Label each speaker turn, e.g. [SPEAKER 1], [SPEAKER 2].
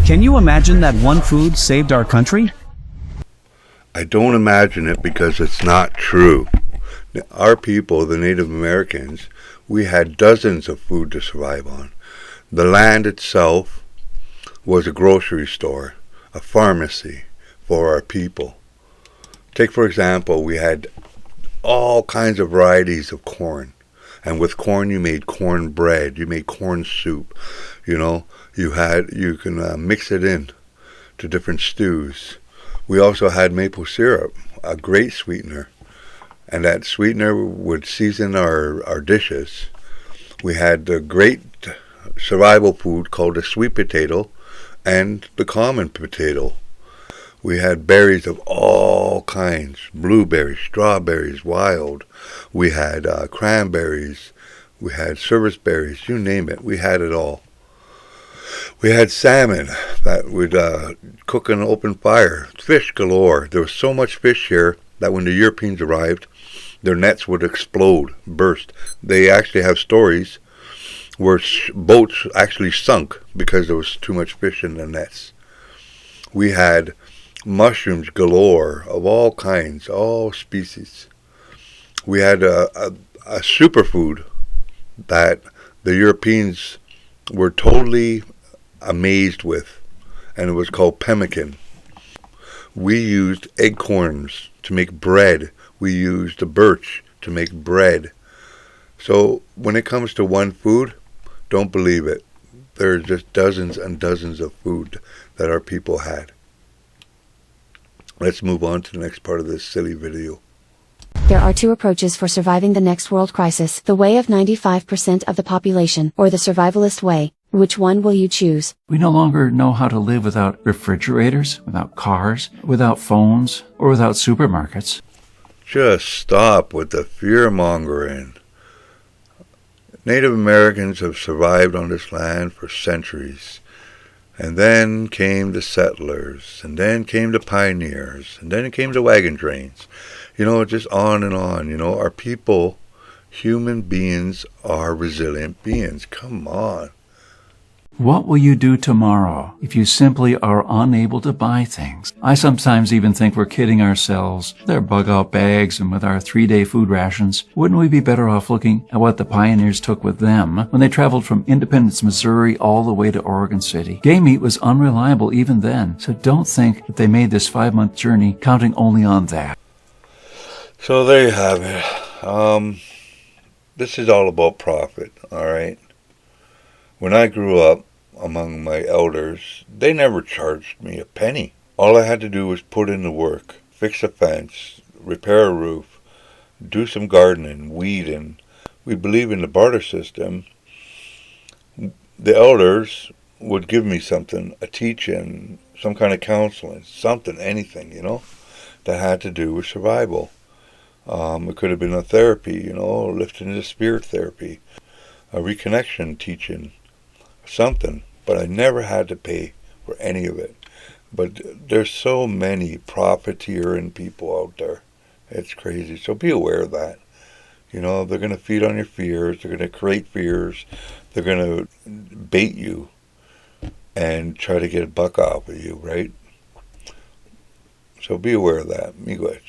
[SPEAKER 1] Can you imagine that one food saved our country?
[SPEAKER 2] I don't imagine it because it's not true. Our people, the Native Americans, we had dozens of food to survive on. The land itself was a grocery store, a pharmacy for our people. Take, for example, we had all kinds of varieties of corn. And with corn, you made corn bread, you made corn soup. You know, you can mix it in to different stews. We also had maple syrup, a great sweetener. And that sweetener would season our dishes. We had a great survival food called the sweet potato and the common potato. We had berries of all kinds, blueberries, strawberries, wild. We had cranberries. We had service berries, you name it. We had it all. We had salmon that would cook in an open fire. Fish galore. There was so much fish here that when the Europeans arrived, their nets would explode, burst. They actually have stories where boats actually sunk because there was too much fish in the nets. We had mushrooms galore of all kinds, all species. We had a superfood that the Europeans were totally amazed with, and it was called pemmican. We used acorns to make bread. We used the birch to make bread. So when it comes to one food, don't believe it. There are just dozens and dozens of food that our people had. Let's move on to the next part of this silly video.
[SPEAKER 3] There are two approaches for surviving the next world crisis: the way of 95% of the population, or the survivalist way. Which one will you choose?
[SPEAKER 4] We no longer know how to live without refrigerators, without cars, without phones, or without supermarkets.
[SPEAKER 2] Just stop with the fear-mongering. Native Americans have survived on this land for centuries. And then came the settlers, and then came the pioneers, and then it came the wagon trains. You know, just on and on. You know, our people, human beings, are resilient beings. Come on.
[SPEAKER 4] What will you do tomorrow if you simply are unable to buy things? I sometimes even think we're kidding ourselves. Their bug-out bags and with our 3-day food rations. Wouldn't we be better off looking at what the pioneers took with them when they traveled from Independence, Missouri all the way to Oregon City? Game meat was unreliable even then, so don't think that they made this 5-month journey counting only on that.
[SPEAKER 2] So there you have it. This is all about profit, all right? When I grew up among my elders, they never charged me a penny. All I had to do was put in the work, fix a fence, repair a roof, do some gardening, weeding. We believe in the barter system. The elders would give me something, a teaching, some kind of counseling, something, anything, you know, that had to do with survival. It could have been a therapy, you know, lifting the spirit therapy, a reconnection teaching, something, but I never had to pay for any of it. But there's so many profiteering people out there. It's crazy. So be aware of that. You know, they're going to feed on your fears. They're going to create fears. They're going to bait you and try to get a buck off of you, right? So be aware of that. Miigwech.